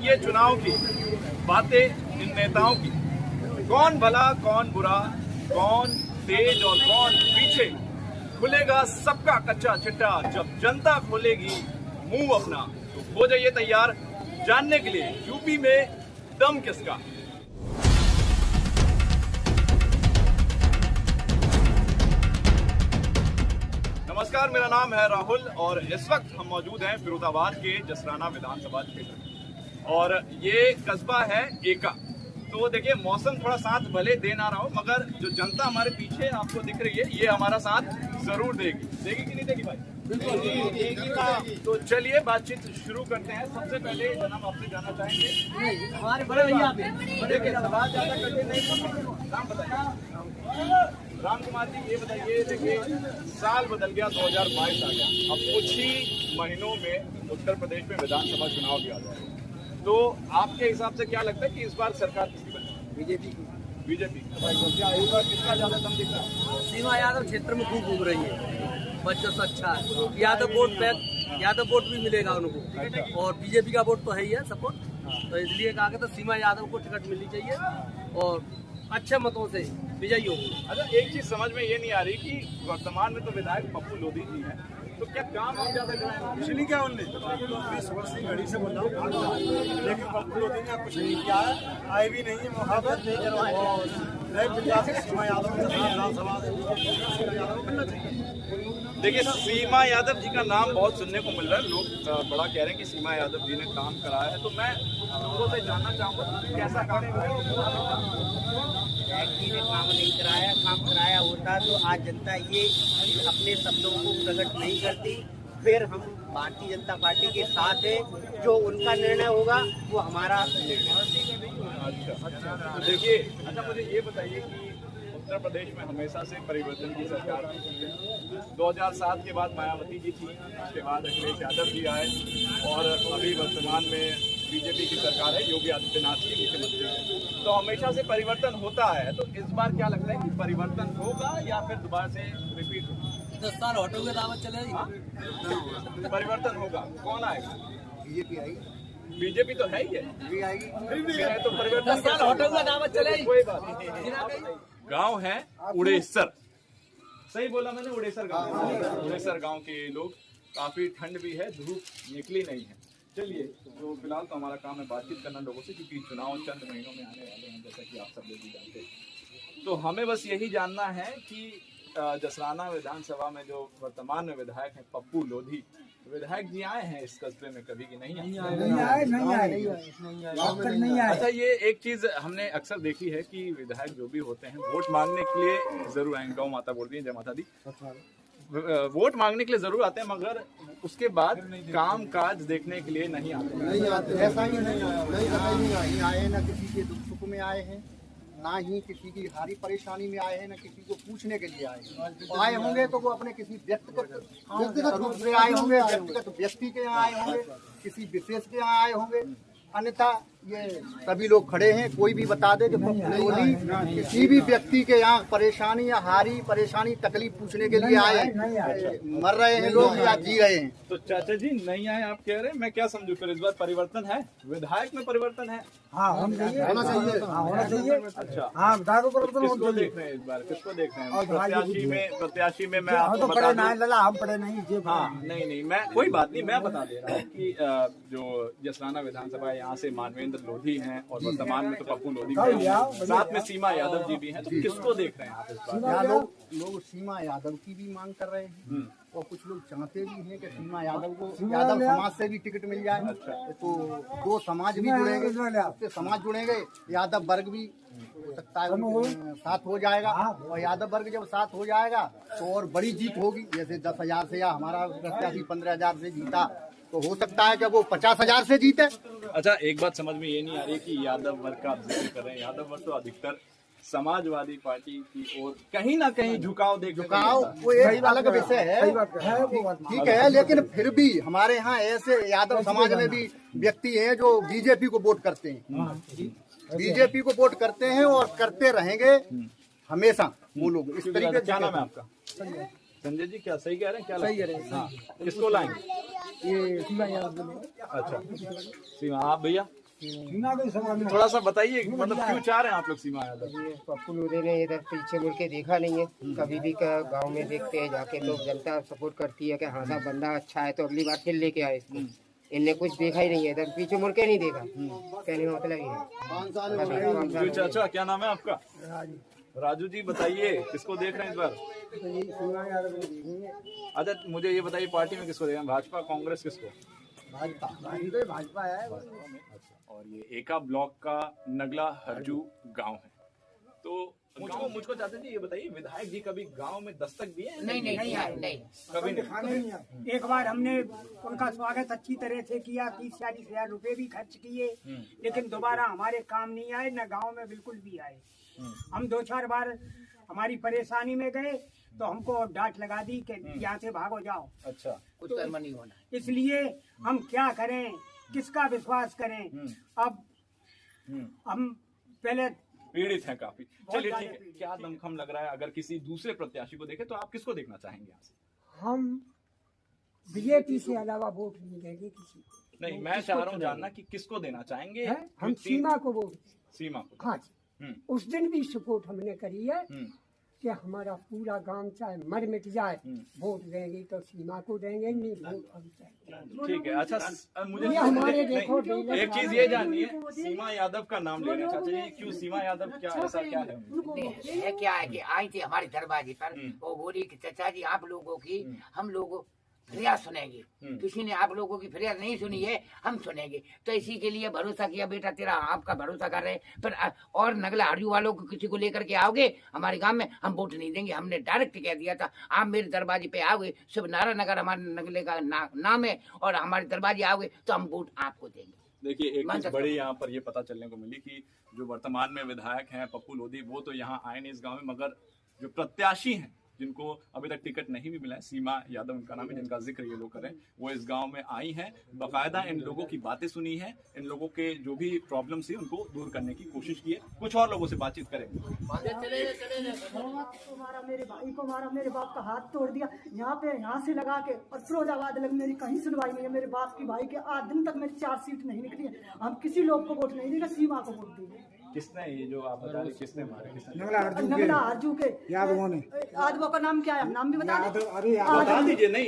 ये चुनाव की बातें इन नेताओं की, कौन भला कौन बुरा, कौन तेज और कौन पीछे, खुलेगा सबका कच्चा चिट्टा जब जनता खोलेगी मुंह अपना। तो हो जाइए तैयार जानने के लिए यूपी में दम किसका। नमस्कार, मेरा नाम है राहुल और इस वक्त हम मौजूद हैं फिरोजाबाद के जसराना विधानसभा क्षेत्र में और ये कस्बा है एका। तो देखिए, मौसम थोड़ा साथ भले दे ना रहा हो, मगर जो जनता हमारे पीछे आपको दिख रही है ये हमारा साथ जरूर देगी कि नहीं देगी भाई? बिल्कुल। तो चलिए बातचीत शुरू करते हैं। सबसे पहले जनाब आपसे जानना चाहेंगे, हमारे बड़े भैया देखिए सवाल ज्यादा करके नहीं, नाम बताइए। राम कुमार जी, ये बताइए, देखिए साल बदल गया, 2022 आ गया, अब कुछ ही महीनों में उत्तर प्रदेश में विधानसभा चुनाव भी आ जाएगा। तो आपके हिसाब से क्या लगता है कि इस बार सरकार किसकी बनेगी? बीजेपी की। बीजेपी। क्या इस बार किसका ज्यादा दम दिख रहा है? सीमा यादव क्षेत्र में खूब घूम रही है, बच्चों से अच्छा है। यादव वोट भी मिलेगा उनको, और बीजेपी का वोट तो है ही है सपोर्ट, तो इसलिए कहा तो सीमा यादव को टिकट मिलनी चाहिए और अच्छे मतों से विजयी होगी। अच्छा, एक चीज समझ में ये नहीं आ रही कि वर्तमान में तो विधायक पप्पू लोधी जी हैं, तो क्या काम हम ज्यादा कराएं? कुछ नहीं किया उनने, 20 वर्ष की घड़ी से बोल रहा हूँ, लेकिन पप्पू लोधी ने कुछ नहीं किया है, आए भी नहीं है मौका पर नहीं करवाए। सीमा यादव मिलना चाहिए। देखिए, सीमा यादव जी का नाम बहुत सुनने को मिल रहा है, लोग बड़ा कह रहे हैं कि सीमा यादव जी ने काम कराया है। तो मैं लोगों से जानना चाहूँगा कैसा काम कराया। व्यक्ति ने काम नहीं कराया, काम कराया होता तो आज जनता ये अपने शब्दों को प्रकट नहीं करती। फिर हम भारतीय जनता पार्टी के साथ है, जो उनका निर्णय होगा वो हमारा निर्णय। अच्छा, तो देखिए, अच्छा मुझे ये बताइए कि उत्तर प्रदेश में हमेशा से परिवर्तन की सरकार थी। 2007 के बाद मायावती जी थी, उसके बाद अखिलेश यादव जी आए और अभी वर्तमान में बीजेपी की सरकार है, योगी आदित्यनाथ जी मुख्यमंत्री हैं। तो हमेशा से परिवर्तन होता है, तो इस बार क्या लगता है कि परिवर्तन होगा या फिर दोबारा से रिपीट होगा? 10 साल ऑटो के दावत चलेगी। परिवर्तन होगा, कौन आएगा? बीजेपी आएगी। बीजेपी तो है ही है, भी आएगी। तो परिवर्तन 10 साल ऑटो का दावत चलेगी। कोई बात नहीं। गाँव है उड़ेसर, सही बोला मैंने, उड़ेसर गाँव। उड़ेसर गाँव के लोग, काफी ठंड भी है, धूप निकली नहीं है। चलिए, तो फिलहाल तो हमारा काम है बातचीत करना लोगों से, क्योंकि चुनाव चंद महीनों में आने वाले हैं, जैसा कि आप सब लोग भी जानते हैं। तो हमें बस यही जानना है कि जसराना विधानसभा में जो वर्तमान में विधायक हैं पप्पू लोधी, विधायक जी आए हैं इस कस्बे में कभी कि नहीं आए? अच्छा, ये एक चीज हमने अक्सर देखी है कि विधायक जो भी होते हैं वोट मांगने के लिए जरूर आएंगे। गौ माता बोल रही है, जय माता दी। वोट मांगने के लिए जरूर आते हैं, मगर उसके बाद काम काज देखने के लिए नहीं आते। ऐसा ही नहीं आए, ना किसी के दुख सुख में आए हैं, ना ही किसी की हारी परेशानी में आए हैं, ना किसी को पूछने के लिए आए होंगे तो वो अपने किसी व्यक्तिगत रूप से आए होंगे, व्यक्तिगत व्यक्ति के यहाँ आए होंगे, किसी विशेष के यहाँ आए होंगे। अन्यथा ये सभी लोग खड़े हैं, कोई भी बता दे कि किसी भी व्यक्ति के यहाँ परेशानी या हारी परेशानी तकलीफ पूछने के लिए आए हैं। मर रहे हैं लोग या जी रहे हैं। तो चाचा जी नहीं आए आप कह रहे हैं, मैं क्या समझू फिर? इस बार परिवर्तन है, विधायक में परिवर्तन है। होना चाहिए। अच्छा, हाँ, किसको देख रहे हैं इस बार, किसको देख रहे हैं? प्रत्याशी में मैं आपको बता दूं, हम पढ़े नहीं। हाँ, नहीं, मैं कोई बात नहीं, मैं बता दे रहा हूँ कि जो जसराना विधानसभा यहाँ से मानवेंद्र लोधी हैं और वर्तमान में तो पप्पू लोधी हैं, साथ में सीमा यादव जी भी हैं। तो किसको देख रहे हैं आप इस बार? लोग सीमा यादव की भी मांग कर रहे हैं और कुछ लोग चाहते भी हैं कि सीमा यादव को यादव समाज से भी टिकट मिल जाए। तो दो समाज भी जुड़ेंगे, उससे समाज जुड़ेंगे, यादव वर्ग भी हो सकता है साथ हो जाएगा, और यादव वर्ग जब साथ हो जाएगा तो और बड़ी जीत होगी। जैसे 10,000 से या हमारा प्रत्याशी 15,000 से जीता, तो हो सकता है कि वो 50,000 से जीते। अच्छा, एक बात समझ में ये नहीं आ रही कि यादव वर्ग का आप जिक्र कर रहे हैं, यादव वर्ग तो अधिकतर समाजवादी पार्टी की ओर कहीं ना कहीं झुकाव वो एक अलग विषय है, ठीक है, लेकिन फिर भी हमारे यहाँ ऐसे यादव समाज में भी व्यक्ति हैं जो बीजेपी को वोट करते हैं, बीजेपी को वोट करते हैं और करते रहेंगे हमेशा वो लोग। इस तरीके। क्या नाम है आपका? संजय जी, क्या सही कह रहे हैं? क्या सही कह रहे हैं? हाँ, किसको लाएंगे? ये सीमा यादव। अच्छा, सीमा। आप भैया सीमा के सवाल में थोड़ा सा बताइए, मतलब क्यों चाह रहे हैं आप लोग सीमा यादव? ये पप्पू लोधे ने इधर पीछे मुड़ के देखा नहीं है। कभी भी गांव में देखते हैं जाके तो जनता सपोर्ट करती है कि हाँ साहब बंदा अच्छा है तो अगली बार फिर लेके आए इसको। इनने कुछ देखा ही नहीं है, इधर पीछे मुड़ के नहीं देखा। कहने का मतलब ये है। चाचा क्या नाम है आपका? राजू जी, बताइए किसको देख रहे हैं इस बार? अच्छा मुझे ये बताइए, पार्टी में किसको देख रहे हैं? भाजपा, कांग्रेस, किसको? भाजपा है। अच्छा, और ये एका ब्लॉक का नगला हरजू गांव है। तो मुझको चाचा जी ये बताइए, विधायक जी कभी गांव में दस्तक दिए हैं? नहीं कभी नहीं। एक बार हमने उनका स्वागत अच्छी तरह से किया, 30-40 हजार रुपए भी खर्च किए, लेकिन दोबारा हमारे काम नहीं आए, न गांव में बिल्कुल भी आए। हम 2-4 बार हमारी परेशानी में गए तो हमको डांट लगा दी कि यहाँ से भागो जाओ। अच्छा, कुछ कर्म नहीं होना। इसलिए हम क्या करें, किसका विश्वास करें? अब हम पहले पीड़ित हैं काफी। चलिए ठीक है, क्या दमखम लग रहा है? अगर किसी दूसरे प्रत्याशी को देखे तो आप किसको देखना चाहेंगे यहाँ से? हम बीजेपी से अलावा वोट नहीं देंगे किसी को। नहीं, मैं चाह रहा हूँ जानना कि किसको देना चाहेंगे? हम सीमा को वोट। सीमा को? हाँ जी, उस दिन भी सपोर्ट हमने करी है कि हमारा पूरा गांव चाहे मर मिट जाए, वोट देंगे तो सीमा को देंगे, नहीं वोट हम चाहेंगे। ठीक है। अच्छा मुझे हमारे देखो एक चीज ये जाननी है, सीमा यादव का नाम ले रहे हैं चाचा जी, क्यों सीमा यादव? क्या ऐसा क्या है? है क्या है कि आई थी हमारे दरवाजे पर, वो बोली कि चाचा जी आप लोगों की हम लोग फरियाद सुनेंगे। किसी ने आप लोगों की फरियाद नहीं सुनी है, हम सुनेंगे। तो इसी के लिए भरोसा किया, बेटा तेरा आपका भरोसा कर रहे हैं। पर और नगला हरजू वालों को किसी को लेकर के आओगे हमारे गांव में, हम वोट नहीं देंगे। हमने डायरेक्ट कह दिया था, आप मेरे दरवाजे पे आओगे, शुभ नारा नगर हमारे नगले का नाम है, और हमारे दरवाजे आओगे तो हम वोट आपको देंगे। देखिए, एक चीज बड़ी यहाँ पर ये पता चलने को मिली कि जो वर्तमान में विधायक हैं पप्पू लोधी, वो तो यहाँ आए नहीं इस गाँव में, मगर जो प्रत्याशी हैं जिनको अभी तक टिकट नहीं भी मिला है, सीमा यादव उनका नाम है, जिनका जिक्र ये लोग करें, वो इस गांव में आई हैं, बाकायदा इन लोगों की बातें सुनी है, इन लोगों के जो भी प्रॉब्लम्स थी उनको दूर करने की कोशिश की है। कुछ और लोगों से बातचीत करेंगे। मारा मेरे भाई को, मारा मेरे बाप का हाथ तोड़ दिया, यहाँ से लगा के, और फिरोजाबाद लग मेरी कहीं सुनवाई नहीं है। मेरे बाप की भाई के 8 दिन तक मेरी 4 सीट नहीं निकली है। हम किसी लोग को वोट नहीं देंगे, सीमा को वोट देंगे। किसने ये जो आप बता रहे, किसने मारे? नगला हरजू के यादवों ने। यादवों का नाम क्या है? नाम भी बता दे। बता दीजिए। नहीं,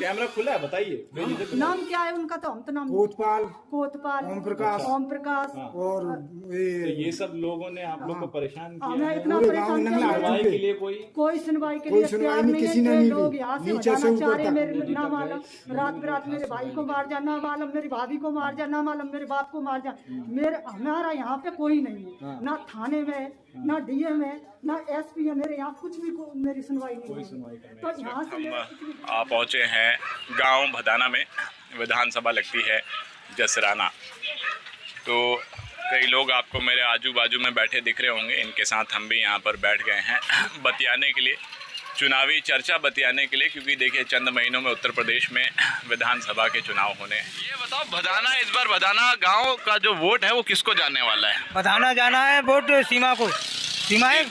कैमरा खुला है, बताइए नाम क्या है उनका? तो हम तो नाम कोतपाल, ओम प्रकाश और ये सब लोगों ने आप लोग को परेशान किया हमें है। इतना परेशान किया, सुनवाई के लिए कोई सुनवाई के लिए तैयार नहीं है। लोग यहाँ से बचाना चाह रहे, मेरे ना मालूम रात बिरात मेरे भाई को मार जा, ना मालूम मेरी भाभी को मार जा, ना मालूम मेरे बाप को मार जा। हमारा यहाँ पे कोई नहीं है, ना थाने में, ना डीएम में, ना एसपी है। मेरे यहाँ कुछ भी मेरी सुनवाई नहीं है। तो यहाँ से आप पहुंचे हैं गांव भदाना में, विधानसभा लगती है जसराना। तो कई लोग आपको मेरे आजू बाजू में बैठे दिख रहे होंगे, इनके साथ हम भी यहाँ पर बैठ गए हैं बतियाने के लिए, चुनावी चर्चा बतियाने के लिए, क्योंकि देखिए चंद महीनों में उत्तर प्रदेश में विधानसभा के चुनाव होने हैं। ये बताओ, भदाना, इस बार भदाना गांव का जो वोट है वो किसको जाने वाला है? भदाना जाना है वोट सीमा को। सीमा है,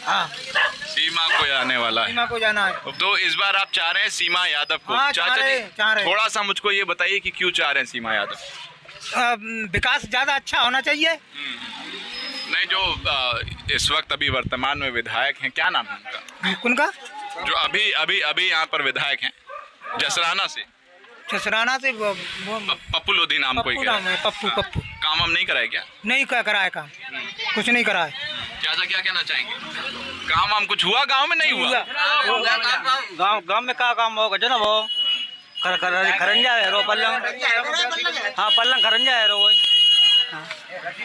हाँ सीमा को जाने वाला है। सीमा को जाना है। तो इस बार आप चाह रहे हैं सीमा यादव को? हाँ, चाचा जी चाह रहे। थोड़ा सा मुझको ये बताइए कि क्यों चाह रहे हैं सीमा यादव? विकास ज्यादा अच्छा होना चाहिए। नहीं, जो इस वक्त अभी वर्तमान में विधायक हैं, क्या नाम है उनका? उनका जो अभी यहाँ पर विधायक हैं जसराना से, पप्पू लोधी नाम कोई पप्पू नाम है, पप्पू। काम हम नहीं कराए क्या? नहीं कराया काम, कुछ नहीं कराया। चाचा क्या कहना चाहेंगे? काम वाम कुछ हुआ गांव में? नहीं हुआ। गांव में क्या काम होगा जो ना वो खरंजा है रो पल्लंग, हाँ पल्लंग खरंजा है रो।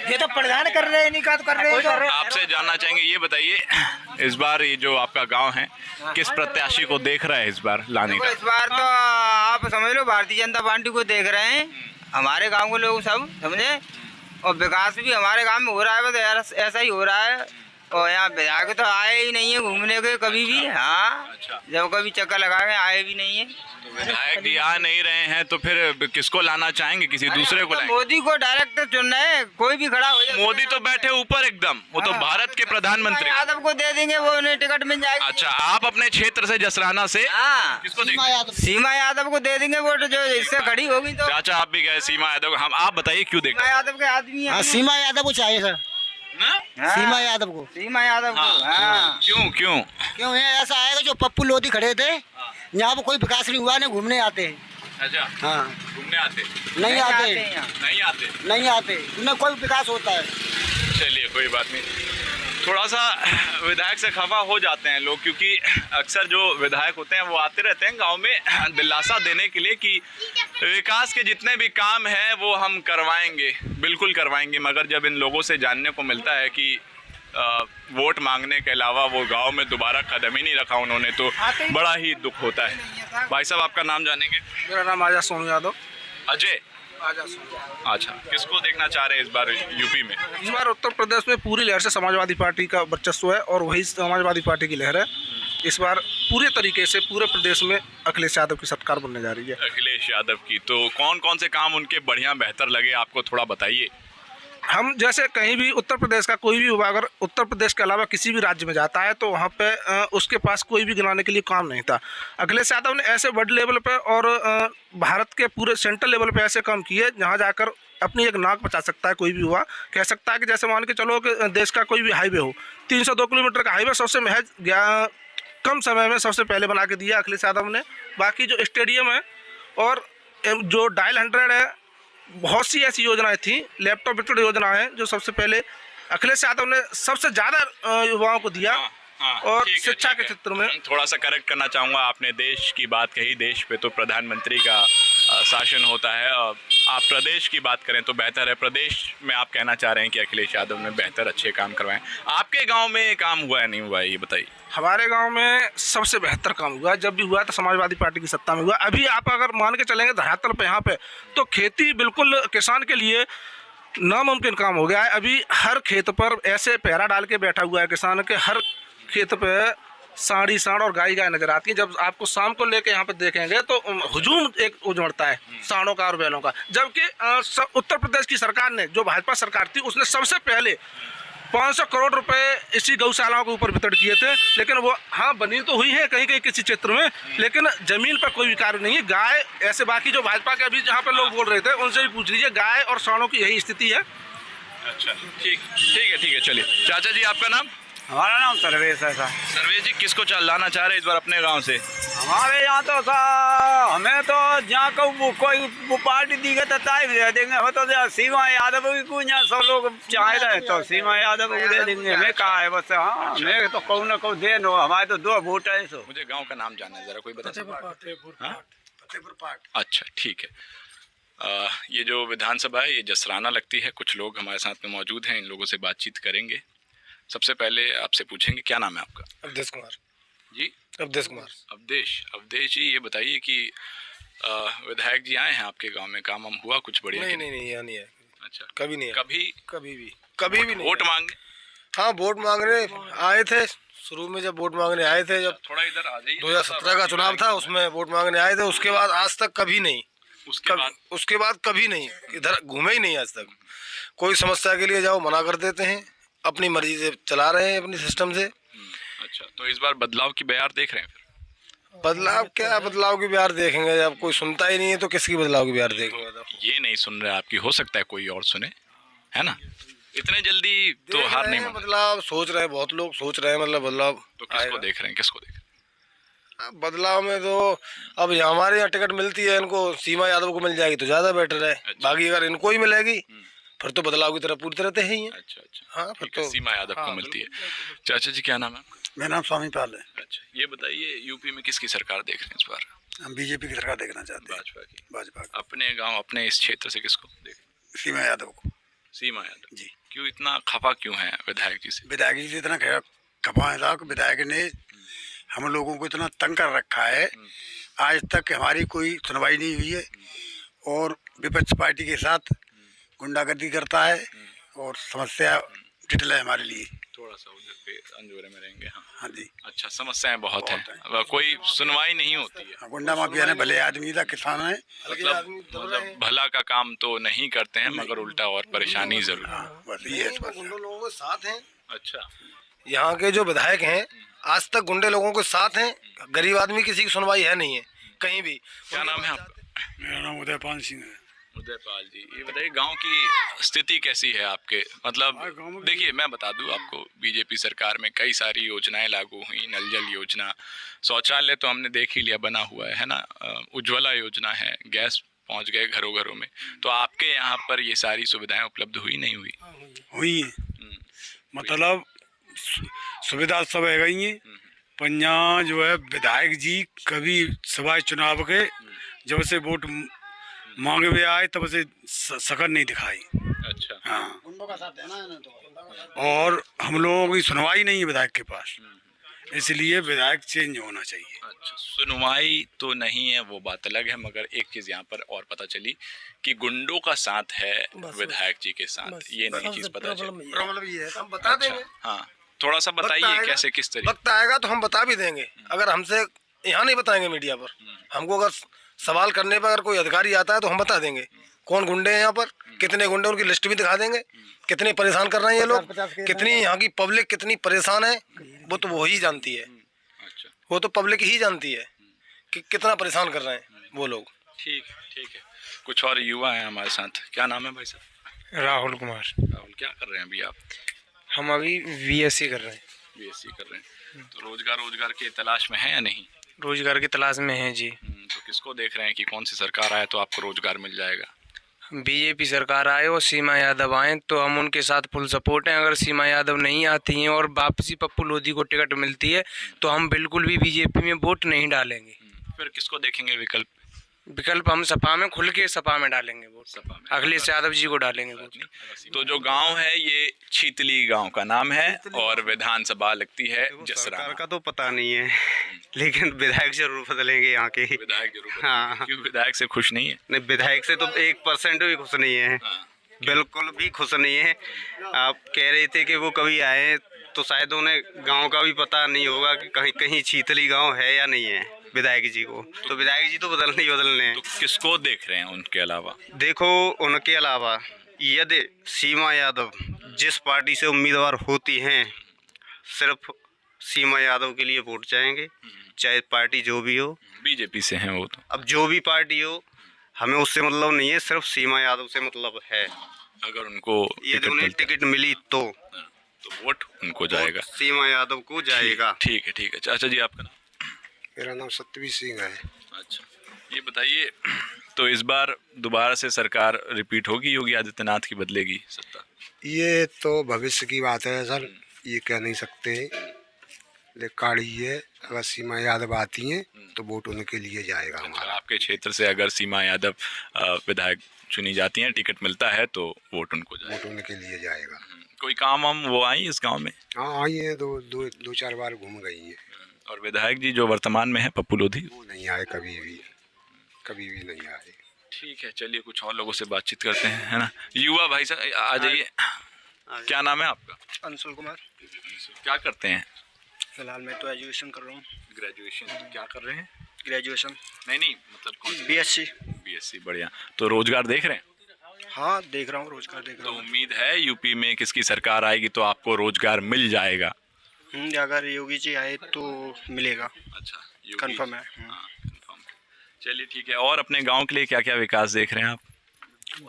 ये तो प्रधान कर रहे हैं, नहीं कर रहे हैं। आपसे जानना चाहेंगे, ये बताइए इस बार ये जो आपका गांव है किस प्रत्याशी को देख रहा है इस बार लाने का? इस बार तो आप समझ लो भारतीय जनता पार्टी को देख रहे हैं, हमारे गांव के लोग सब समझे। और विकास भी हमारे गांव में हो रहा है, बस ऐसा ही हो रहा है और यहाँ विधायक तो आए ही नहीं है घूमने के कभी भी। हाँ, अच्छा। जब कभी चक्कर लगा के आए भी नहीं है। तो विधायक जी आ नहीं रहे हैं तो फिर किसको लाना चाहेंगे? किसी दूसरे को लाएंगे? मोदी को डायरेक्ट चुन रहे हैं, कोई भी खड़ा हो जाए। मोदी तो बैठे ऊपर एकदम, वो तो भारत के प्रधानमंत्री। यादव को दे देंगे, वो उन्हें टिकट मिल जाएगी। अच्छा, आप अपने क्षेत्र से जसराना से हाँ, किसको देंगे? सीमा यादव को दे देंगे वोट, जो इससे खड़ी होगी। तो चाचा आप भी गए सीमा यादव, हम आप बताइए क्यों देंगे? सीमा यादव के आदमी है। सीमा यादव को चाहिए सर, हाँ, सीमा यादव को। सीमा यादव को। हाँ, क्यों क्यों? क्यों है ऐसा आएगा? जो पप्पू लोधी खड़े थे यहाँ पर कोई विकास नहीं हुआ, ना घूमने आते हैं। अच्छा, हाँ, घूमने आते नहीं आते, नहीं आते, नहीं आते, न कोई विकास होता है। चलिए कोई बात नहीं। थोड़ा सा विधायक से खफा हो जाते हैं लोग, क्योंकि अक्सर जो विधायक होते हैं वो आते रहते हैं गांव में दिलासा देने के लिए कि विकास के जितने भी काम हैं वो हम करवाएंगे, बिल्कुल करवाएंगे। मगर जब इन लोगों से जानने को मिलता है कि वोट मांगने के अलावा वो गांव में दोबारा कदम ही नहीं रखा उन्होंने, तो बड़ा ही दुख होता है। भाई साहब आपका नाम जानेंगे? मेरा नाम आजा सोनू यादव। अजय, अच्छा, किसको देखना चाह रहे हैं इस बार यूपी में? इस बार उत्तर प्रदेश में पूरी लहर से समाजवादी पार्टी का वर्चस्व है और वही समाजवादी पार्टी की लहर है। इस बार पूरे तरीके से पूरे प्रदेश में अखिलेश यादव की सरकार बनने जा रही है। अखिलेश यादव की। तो कौन कौन से काम उनके बढ़िया बेहतर लगे आपको, थोड़ा बताइए। हम जैसे कहीं भी उत्तर प्रदेश का कोई भी युवा अगर उत्तर प्रदेश के अलावा किसी भी राज्य में जाता है तो वहाँ पे उसके पास कोई भी गिनाने के लिए काम नहीं था। अखिलेश यादव ने ऐसे बड़े लेवल पे और भारत के पूरे सेंट्रल लेवल पे ऐसे काम किए जहाँ जाकर अपनी एक नाक बचा सकता है कोई भी युवा। कह सकता है कि जैसे मान के चलो कि देश का कोई भी हाईवे हो, 302 किलोमीटर का हाईवे सबसे महज कम समय में सबसे पहले बना के दिया अखिलेश यादव ने। बाकी जो स्टेडियम है और जो डायल 100 है, बहुत सी ऐसी योजनाएं थी, लैपटॉप वितरण योजना है जो सबसे पहले अखिलेश यादव ने सबसे ज़्यादा युवाओं को दिया। और शिक्षा के क्षेत्र में थोड़ा सा करेक्ट करना चाहूँगा, आपने देश की बात कही, देश पे तो प्रधानमंत्री का शासन होता है। आप प्रदेश की बात करें तो बेहतर है। प्रदेश में आप कहना चाह रहे हैं कि अखिलेश यादव ने बेहतर अच्छे काम करवाए। आपके गांव में काम हुआ है नहीं हुआ है, ये बताइए। हमारे गांव में सबसे बेहतर काम हुआ, जब भी हुआ तो समाजवादी पार्टी की सत्ता में हुआ। अभी आप अगर मान के चलेंगे धरातल पे यहाँ पे तो खेती बिल्कुल किसान के लिए नामुमकिन काम हो गया है। अभी हर खेत पर ऐसे पहरा डाल के बैठा हुआ है किसान के, हर खेत पे सांड और गाय नजर आती है। जब आपको शाम को लेके यहाँ पे देखेंगे तो हुजूम एक उमड़ता है सांडों का और बैलों का। जबकि उत्तर प्रदेश की सरकार ने, जो भाजपा सरकार थी, उसने सबसे पहले 500 करोड़ रुपए इसी गौशालाओं के ऊपर वितरण किए थे। लेकिन वो हाँ बनी तो हुई है कहीं कहीं किसी क्षेत्र में, लेकिन जमीन पर कोई विकार नहीं है। गाय ऐसे बाकी जो भाजपा के अभी जहाँ पर लोग बोल रहे थे उनसे भी पूछ लीजिए, गाय और सांडों की यही स्थिति है। अच्छा, ठीक है, चलिए। चाचा जी आपका नाम? हमारा नाम सर्वेश है। सर्वेश जी, किसको लाना चाह रहे हैं इस बार अपने गांव से? हमारे यहाँ तो हमें तो जहाँ कोई पार्टी दी गई तो दे देंगे। हमें तो सीमा यादव को यहाँ सब लोग चाहे रहे तो सीमा यादव को दे देंगे। हमें कहा है बस। हाँ, हमें तो कहूँ ना कहूँ दे नो, हमारे तो 2 वोट है। सो मुझे गांव का नाम जानना है जरा, कोई बता सकता? अच्छा, ठीक है। ये जो विधानसभा है ये जसराना लगती है। कुछ लोग हमारे साथ में मौजूद हैं, इन लोगों से बातचीत करेंगे। सबसे पहले आपसे पूछेंगे, क्या नाम है आपका? अवधेश कुमार जी। अवधेश कुमार। अवधेश जी, ये बताइए कि विधायक जी आए हैं आपके गांव में, काम हुआ कुछ बढ़िया? नहीं, यहाँ नहीं है। अच्छा, कभी नहीं है। कभी भी नहीं। वोट मांगने? हाँ, वोट मांगने आए थे। शुरू में जब वोट मांगने आए थे, जब थोड़ा इधर आ जाइए, 2017 का चुनाव था उसमें वोट मांगने आए थे। उसके बाद आज तक कभी नहीं। उसके बाद कभी नहीं, इधर घूमे ही नहीं आज तक। कोई समस्या के लिए जाओ मना कर देते हैं, अपनी मर्जी से चला रहे हैं अपनी सिस्टम से। अच्छा, तो इस बार बदलाव की बयार देख रहे हैं? फिर बदलाव क्या, बदलाव की बयार देखेंगे? जब कोई सुनता ही नहीं है तो किसकी बदलाव की बयार देखेंगे? तो ये नहीं सुन रहे आपकी, हो सकता है कोई और सुने, है ना? इतने जल्दी तो हार नहीं मानेंगे। बदलाव सोच रहे हैं, बहुत लोग सोच रहे हैं, मतलब बदलाव। तो किसको देख रहे हैं? बदलाव में तो अब हमारे यहाँ टिकट मिलती है इनको, सीमा यादव को मिल जाएगी तो ज्यादा बेटर है। अच्छा। बाकी अगर इनको ही मिलेगी फिर तो बदलाव की तरफ पूरी तरह से ही है। अच्छा, हाँ, फिर तो सीमा यादव को मिलती है। चाचा जी क्या नाम है? मेरा नाम स्वामी पाल है। अच्छा, ये बताइए यूपी में किसकी सरकार देख रहे हैं इस बार? हम बीजेपी की सरकार देखना चाहते हैं। भाजपा की। अपने गांव, अपने इस क्षेत्र से किसको देख? सीमा यादव को। सीमा यादव जी। क्यों इतना खफा क्यों है विधायक जी से? विधायक जी से इतना खफा है साहब, विधायक ने हम लोगों को इतना तंग कर रखा है, आज तक हमारी कोई सुनवाई नहीं हुई है और विपक्ष पार्टी के साथ गुंडागर्दी करता है और समस्या डिटेल है हमारे लिए। थोड़ा सा उधर पे अंजोरे में रहेंगे। हाँ हाँ जी। अच्छा, समस्याएं बहुत हैं, अब कोई सुनवाई नहीं होती है। गुंडा माफिया ने भले आदमी था, किसान है। मतलब भला का काम तो नहीं करते हैं मगर उल्टा और परेशानी जरूर। बस ये है। गुंडे लोगों के साथ हैं। अच्छा, यहाँ के जो विधायक हैं आज तक गुंडे लोगों के साथ हैं, गरीब आदमी किसी की सुनवाई है नहीं है कहीं भी। क्या नाम है आपका? मेरा नाम उदयपाल सिंह है। उदयपाल जी, ये बताइए गांव की स्थिति कैसी है आपके? मतलब देखिए, मैं बता दूं आपको, बीजेपी सरकार में कई सारी योजनाएं लागू हुई, नल जल योजना, शौचालय तो हमने देख ही लिया बना हुआ है ना, उज्ज्वला योजना है, गैस पहुंच गए घरों घरों में। तो आपके यहाँ पर ये सारी सुविधाएं उपलब्ध हुई नहीं हुई? हुई है, मतलब सुविधा सब है गई है। पर यहाँ जो है विधायक जी कभी सभा चुनाव के जब से वोट मांगे हुए आए तब से शकल नहीं दिखाई। अच्छा, हाँ, और हम लोगों की सुनवाई नहीं है विधायक के पास, इसलिए विधायक चेंज होना चाहिए। अच्छा, सुनवाई तो नहीं है वो बात अलग है, मगर एक चीज यहाँ पर और पता चली कि गुंडों का साथ है विधायक जी के साथ, ये नई चीज पता चली। प्रॉब्लम ये है, हम बता देंगे। हाँ, थोड़ा सा बताइए कैसे, किस तरीके? वक्त आएगा तो हम बता भी देंगे। अगर हमसे यहाँ नहीं बताएंगे मीडिया पर, हमको अगर सवाल करने पर अगर कोई अधिकारी आता है तो हम बता देंगे कौन गुंडे हैं यहाँ पर, कितने गुंडे, उनकी लिस्ट भी दिखा देंगे, कितने परेशान कर रहे हैं ये लोग, कितनी यहाँ की पब्लिक कितनी परेशान है, वो तो वो ही जानती है। अच्छा, वो तो पब्लिक ही जानती है कि कितना परेशान कर रहे हैं वो लोग। ठीक है। कुछ और युवा हैं हमारे साथ, क्या नाम है भाई साहब? राहुल कुमार। राहुल, क्या कर रहे हैं अभी आप? हम अभी बीएससी कर रहे हैं। बीएससी कर रहे हैं, तो रोजगार के तलाश में है या नहीं? रोजगार की तलाश में हैं जी। तो किसको देख रहे हैं कि कौन सी सरकार आए तो आपको रोजगार मिल जाएगा? बीजेपी सरकार आए और सीमा यादव आए तो हम उनके साथ फुल सपोर्ट हैं। अगर सीमा यादव नहीं आती हैं और वापसी पप्पू लोधी को टिकट मिलती है तो हम बिल्कुल भी बीजेपी में वोट नहीं डालेंगे। फिर किसको देखेंगे विकल्प? विकल्प हम सपा में, खुल के सपा में डालेंगे वोट, सपा में अखिलेश यादव जी को डालेंगे वोट। तो जो गांव है ये छीतली गांव का नाम है और विधानसभा लगती है जसरा। सरकार का तो पता नहीं है लेकिन विधायक जरूर बदलेंगे यहाँ के। विधायक जरूर। हाँ, क्यों विधायक से खुश नहीं है? नहीं, विधायक से तो 1% भी खुश नहीं है। बिल्कुल भी खुश नहीं है। आप कह रहे थे कि वो कभी आए तो शायद उन्हें गांव का भी पता नहीं होगा कि कहीं कहीं छीतली गांव है या नहीं है विधायक जी को। तो विधायक जी तो बदलने ही बदलने हैं। तो किसको देख रहे हैं उनके अलावा? देखो, उनके अलावा यदि सीमा यादव जिस पार्टी से उम्मीदवार होती हैं, सिर्फ सीमा यादव के लिए वोट चाहेंगे, चाहे पार्टी जो भी हो। बीजेपी से हैं वो तो। अब जो भी पार्टी हो, हमें उससे मतलब नहीं है, सिर्फ सीमा यादव से मतलब है। अगर उनको यदि उन्हें टिकट मिली तो वोट उनको जाएगा, सीमा यादव को जाएगा। ठीक है। चाचा जी, आपका नाम? मेरा नाम सत्यवीर सिंह है। अच्छा, ये बताइए, तो इस बार दोबारा से सरकार रिपीट होगी, योगी आदित्यनाथ की बदलेगी सत्ता? ये तो भविष्य की बात है सर, ये कह नहीं सकते। काड़ी है, अगर सीमा यादव आती हैं तो वोट उनके लिए जाएगा हमारा। आपके क्षेत्र से अगर सीमा यादव विधायक चुनी जाती हैं, टिकट मिलता है तो वोट उनको जाएगा? वोट उनके लिए जाएगा। कोई काम हम वो आई इस गांव में? हाँ, आई हैं, दो चार बार घूम गई हैं। और विधायक जी जो वर्तमान में है पप्पू लोधी, वो नहीं आए, कभी भी नहीं आए। ठीक है, चलिए कुछ और लोगों से बातचीत करते हैं, है ना। युवा भाई साहब आ जाइए, क्या नाम है आपका? अंशुल कुमार। क्या करते हैं? फिलहाल मैं तो एजुकेशन कर रहा हूँ। ग्रेजुएशन क्या कर रहे हैं? ग्रेजुएशन नहीं, मतलब बीएससी। बढ़िया। तो रोजगार देख रहे हैं? हाँ, देख रहा हूँ, रोजगार देख तो उम्मीद है यूपी में किसकी सरकार आएगी तो आपको रोजगार मिल जाएगा? अगर योगी जी आए तो मिलेगा। अच्छा, कंफर्म है। कंफर्म। चलिए ठीक है। और अपने गांव के लिए क्या क्या विकास देख रहे हैं आप?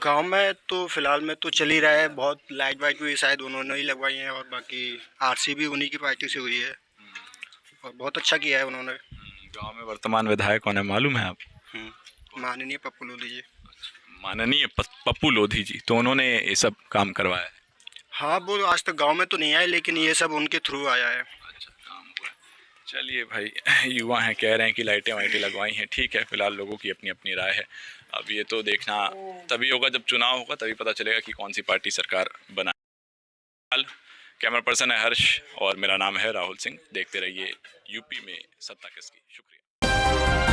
गांव में तो फिलहाल में तो चल ही रहा है, बहुत लाइट वाइट भी शायद उन्होंने ही लगवाई हैं और बाकी आरसी भी उन्हीं की पार्टी से हुई है और बहुत अच्छा किया है उन्होंने। गांव में वर्तमान विधायक कौन है मालूम है आप? माननीय पप्पू लोधी जी। माननीय पप्पू लोधी जी, तो उन्होंने ये सब काम करवाया है? हाँ, वो आज तक गांव में तो नहीं आए लेकिन ये सब उनके थ्रू आया है। अच्छा, काम हुआ। चलिए भाई, युवा हैं, कह रहे हैं कि लाइटें वाइटें लगवाई हैं। ठीक है, फिलहाल लोगों की अपनी अपनी राय है। अब ये तो देखना तभी होगा जब चुनाव होगा, तभी पता चलेगा कि कौन सी पार्टी सरकार बनाए। कैमरा पर्सन है हर्ष और मेरा नाम है राहुल सिंह। देखते रहिए यूपी में सत्ता किसकी। शुक्रिया।